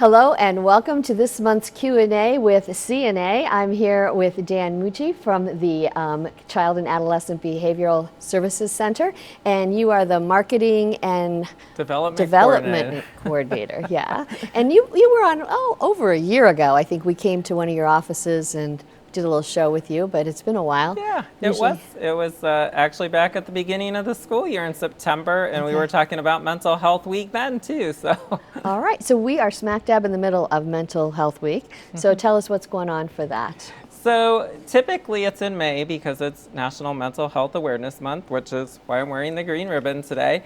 Hello and welcome to this month's Q&A with CNA. I'm here with Dan Mucci from the Child and Adolescent Behavioral Services Center, and you are the Marketing and Development Coordinator. Yeah, and you were on over a year ago. I think we came to one of your offices and did a little show with you, but it's been a while. Yeah, it was actually back at the beginning of the school year in September, and we were talking about Mental Health Week then too. So. All right, so we are smack dab in the middle of Mental Health Week. So tell us what's going on for that. So typically it's in May because it's National Mental Health Awareness Month, which is why I'm wearing the green ribbon today.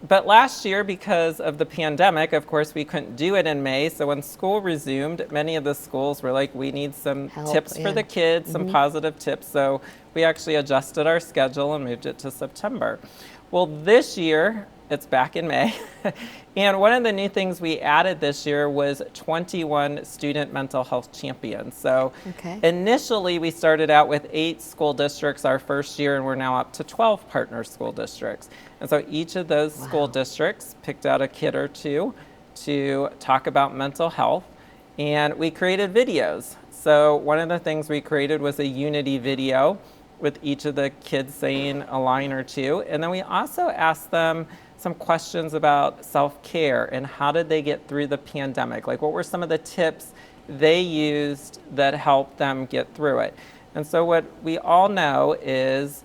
But last year, because of the pandemic, of course, we couldn't do it in May. So when school resumed, many of the schools were like, we need some tips for the kids, some positive tips. So we actually adjusted our schedule and moved it to September. Well, this year, it's back in May. And one of the new things we added this year was 21 student mental health champions. So initially we started out with 8 school districts our first year, and we're now up to 12 partner school districts. And so each of those school districts picked out a kid or two to talk about mental health, and we created videos. So one of the things we created was a unity video with each of the kids saying a line or two. And then we also asked them some questions about self-care and how did they get through the pandemic? Like, what were some of the tips they used that helped them get through it? And so what we all know is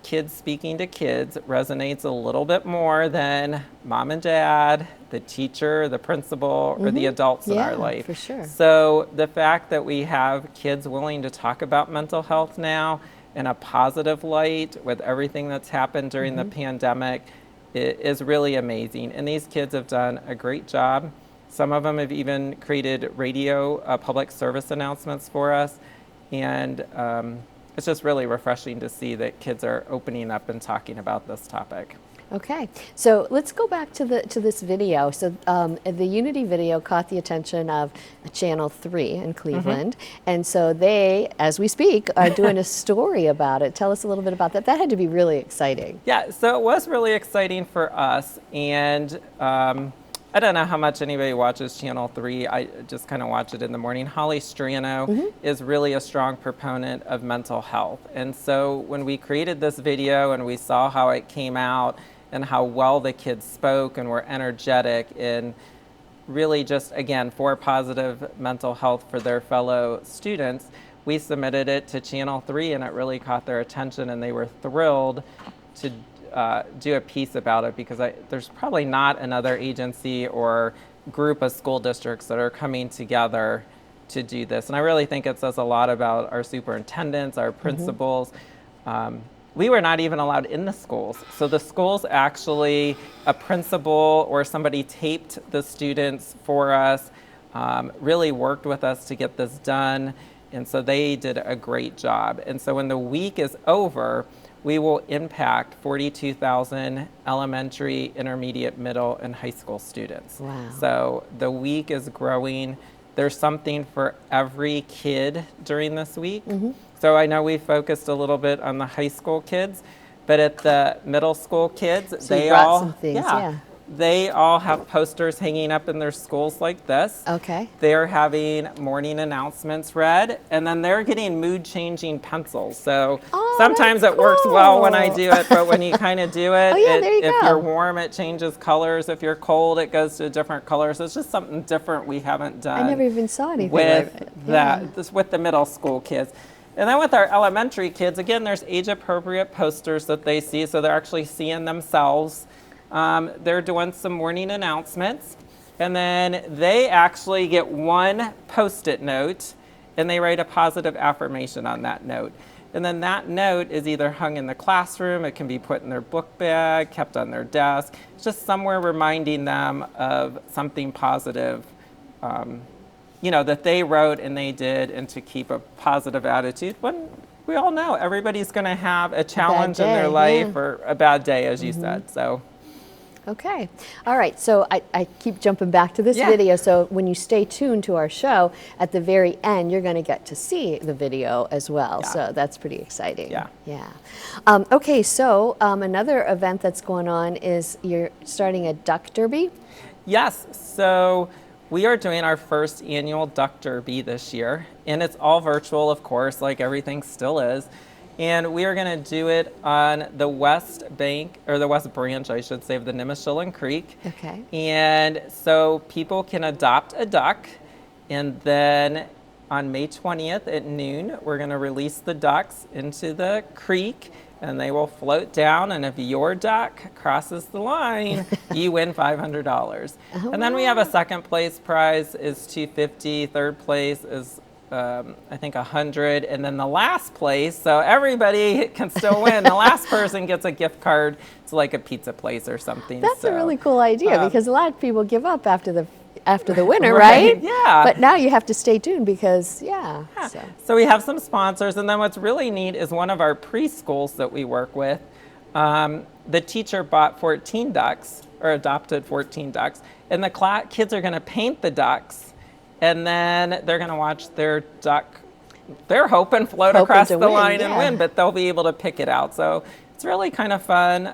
kids speaking to kids resonates a little bit more than mom and dad, the teacher, the principal, or the adults in our life. For sure. So the fact that we have kids willing to talk about mental health now in a positive light with everything that's happened during the pandemic is really amazing. And these kids have done a great job. Some of them have even created radio public service announcements for us. And it's just really refreshing to see that kids are opening up and talking about this topic. Okay, so let's go back to this video. So the Unity video caught the attention of Channel 3 in Cleveland, and so they, as we speak, are doing a story about it. Tell us a little bit about that. That had to be really exciting. Yeah, so it was really exciting for us, and I don't know how much anybody watches Channel 3. I just kind of watch it in the morning. Holly Strano is really a strong proponent of mental health, and so when we created this video and we saw how it came out, and how well the kids spoke and were energetic and really just, again, for positive mental health for their fellow students, we submitted it to Channel 3 and it really caught their attention, and they were thrilled to do a piece about it because there's probably not another agency or group of school districts that are coming together to do this. And I really think it says a lot about our superintendents, our principals. We were not even allowed in the schools. So the schools actually, a principal or somebody taped the students for us, really worked with us to get this done. And so they did a great job. And so when the week is over, we will impact 42,000 elementary, intermediate, middle, and high school students. Wow. So the week is growing. There's something for every kid during this week. So I know we focused a little bit on the high school kids, but at the middle school kids, so they all some things, they all have posters hanging up in their schools like this. Okay. They're having morning announcements read, and then they're getting mood-changing pencils. So sometimes it works well when I do it, but when you kind of do it, if you're warm, it changes colors. If you're cold, it goes to different colors. It's just something different we haven't done. I never even saw anything with like that. With the middle school kids. And then with our elementary kids, again, there's age-appropriate posters that they see, so they're actually seeing themselves. They're doing some morning announcements, and then they actually get one Post-it note, and they write a positive affirmation on that note. And then that note is either hung in the classroom, it can be put in their book bag, kept on their desk. It's just somewhere reminding them of something positive that they wrote and they did, and to keep a positive attitude when we all know everybody's going to have a challenge in their life or a bad day, as you said. So. Okay. All right. So I keep jumping back to this video. So when you stay tuned to our show, at the very end, you're going to get to see the video as well. So that's pretty exciting. Yeah. Okay. So another event that's going on is you're starting a duck derby. Yes. So We are doing our first annual Duck Derby this year, and it's all virtual, of course, like everything still is. And we are going to do it on the west bank, or the west branch, I should say, of the Nimishillen Creek. Okay. And so people can adopt a duck, and then on May 20th at noon, we're going to release the ducks into the creek, and they will float down, and if your duck crosses the line, you win $500. Oh, and then we have a second place prize is $250, third place is I think 100, and then the last place, so everybody can still win. The last person gets a gift card to like a pizza place or something. That's a really cool idea, because a lot of people give up after the winner, right? right? Yeah. But now you have to stay tuned because, yeah. So we have some sponsors, and then what's really neat is one of our preschools that we work with, the teacher bought 14 ducks, or adopted 14 ducks, and the kids are going to paint the ducks, and then they're going to watch their duck, they're hoping float across the line and win, but they'll be able to pick it out. So it's really kind of fun.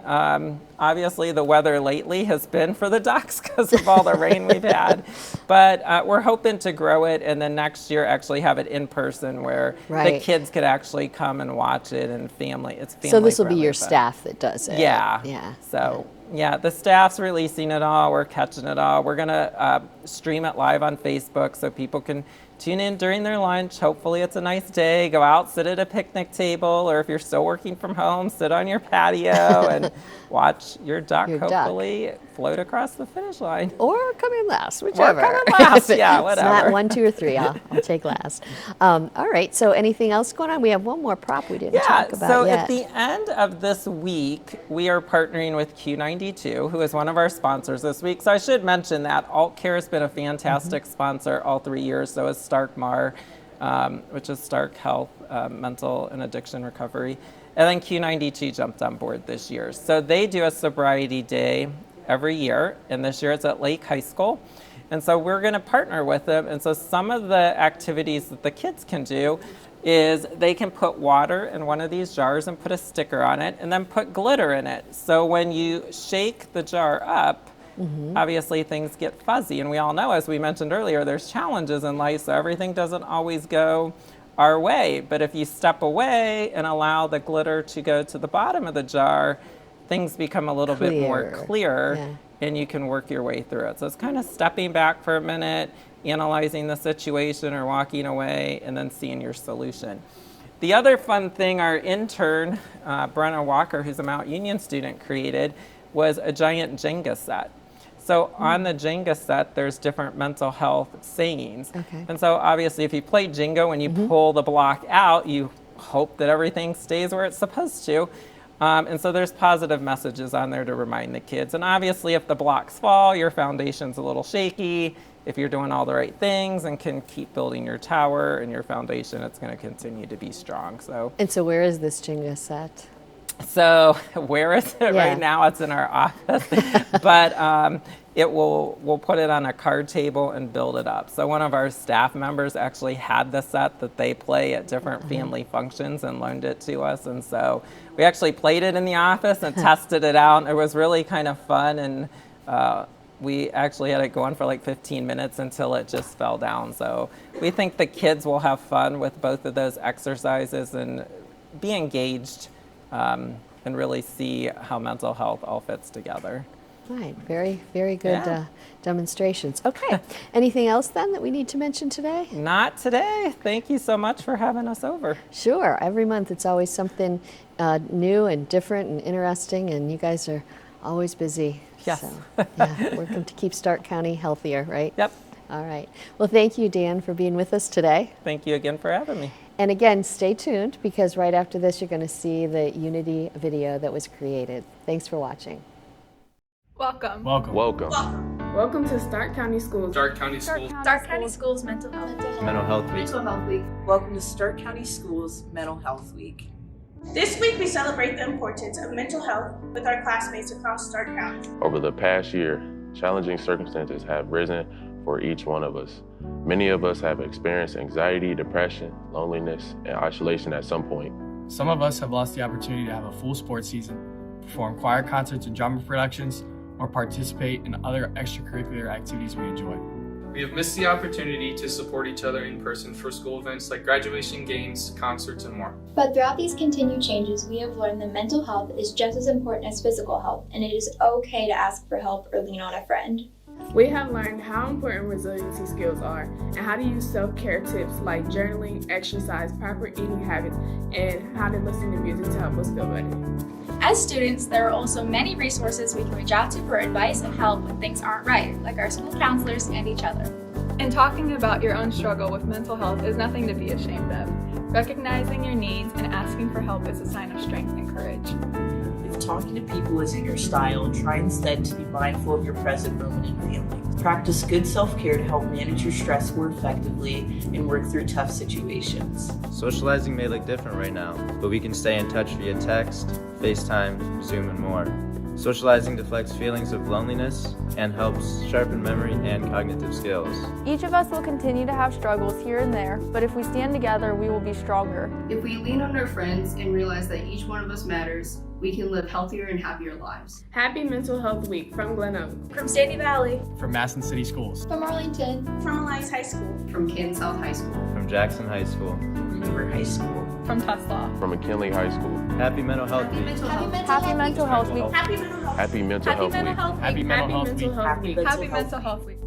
Obviously, the weather lately has been for the ducks because of all the rain we've had. But we're hoping to grow it, and then next year actually have it in person where the kids could actually come and watch it, and it's family. So this will be your staff that does it. Yeah. Yeah. So yeah, the staff's releasing it all. We're catching it all. We're gonna stream it live on Facebook so people can tune in during their lunch. Hopefully it's a nice day. Go out, sit at a picnic table, or if you're still working from home, sit on your patio and watch your duck hopefully float across the finish line. Or come in last, whichever. Or come in last, yeah, whatever. It's not 1, 2, or 3. I'll take last. All right, so anything else going on? We have one more prop we didn't talk about yet. So at the end of this week, we are partnering with Q92, who is one of our sponsors this week. So I should mention that AltCare has been a fantastic sponsor all 3 years. So is Stark Mar, which is Stark Health, Mental and Addiction Recovery. And then Q92 jumped on board this year. So they do a sobriety day every year, and this year it's at Lake High School. And so we're going to partner with them. And so some of the activities that the kids can do is they can put water in one of these jars and put a sticker on it, and then put glitter in it. So when you shake the jar up, obviously things get fuzzy. And we all know, as we mentioned earlier, there's challenges in life, so everything doesn't always go our way. But if you step away and allow the glitter to go to the bottom of the jar, things become a little bit more clear, and you can work your way through it. So it's kind of stepping back for a minute, analyzing the situation or walking away, and then seeing your solution. The other fun thing our intern, Brenna Walker, who's a Mount Union student, created was a giant Jenga set. So on the Jenga set, there's different mental health sayings. And so obviously if you play Jenga, when you pull the block out, you hope that everything stays where it's supposed to. And so there's positive messages on there to remind the kids. And obviously if the blocks fall, your foundation's a little shaky. If you're doing all the right things and can keep building your tower and your foundation, it's going to continue to be strong. And so where is this Jenga set? So where is it right now? It's in our office, but we'll put it on a card table and build it up. So one of our staff members actually had the set that they play at different family functions and loaned it to us. And so we actually played it in the office and tested it out. It was really kind of fun, and we actually had it going for like 15 minutes until it just fell down. So we think the kids will have fun with both of those exercises and be engaged and really see how mental health all fits together. Right, very, very good demonstrations. Okay, anything else then that we need to mention today? Not today. Thank you so much for having us over. Sure, every month it's always something new and different and interesting, and you guys are always busy. Yes. So, working to keep Stark County healthier, right? Yep. All right. Well, thank you, Dan, for being with us today. Thank you again for having me. And again, stay tuned, because right after this, you're going to see the Unity video that was created. Thanks for watching. Welcome. Welcome. Welcome. Welcome to Stark County Schools. Stark County Schools. Stark County Schools Mental Health. Mental Health Week. Mental Health Week. Welcome to Stark County Schools Mental Health Week. This week we celebrate the importance of mental health with our classmates across Stark County. Over the past year, challenging circumstances have risen for each one of us. Many of us have experienced anxiety, depression, loneliness, and isolation at some point. Some of us have lost the opportunity to have a full sports season, perform choir concerts and drama productions, or participate in other extracurricular activities we enjoy. We have missed the opportunity to support each other in person for school events like graduation games, concerts, and more. But throughout these continued changes, we have learned that mental health is just as important as physical health, and it is okay to ask for help or lean on a friend. We have learned how important resiliency skills are and how to use self-care tips like journaling, exercise, proper eating habits, and how to listen to music to help us feel better. As students, there are also many resources we can reach out to for advice and help when things aren't right, like our school counselors and each other. And talking about your own struggle with mental health is nothing to be ashamed of. Recognizing your needs and asking for help is a sign of strength and courage. If talking to people isn't your style, try instead to be mindful of your present moment and feelings. Practice good self-care to help manage your stress more effectively and work through tough situations. Socializing may look different right now, but we can stay in touch via text, FaceTime, Zoom, and more. Socializing deflects feelings of loneliness and helps sharpen memory and cognitive skills. Each of us will continue to have struggles here and there, but if we stand together, we will be stronger. If we lean on our friends and realize that each one of us matters, we can live healthier and happier lives. Happy Mental Health Week from Glen Oak. From Sandy Valley. From Masson City Schools. From Arlington. From Alliance High School. From Canton South High School. From Jackson High School. From Newburgh High School. From Tuslaw. From McKinley High School. Happy Mental Health Week. Happy Mental Health Week. Happy Mental Health. Happy Mental Health Week. Happy Mental Health Week. Happy Happy Mental Health Week.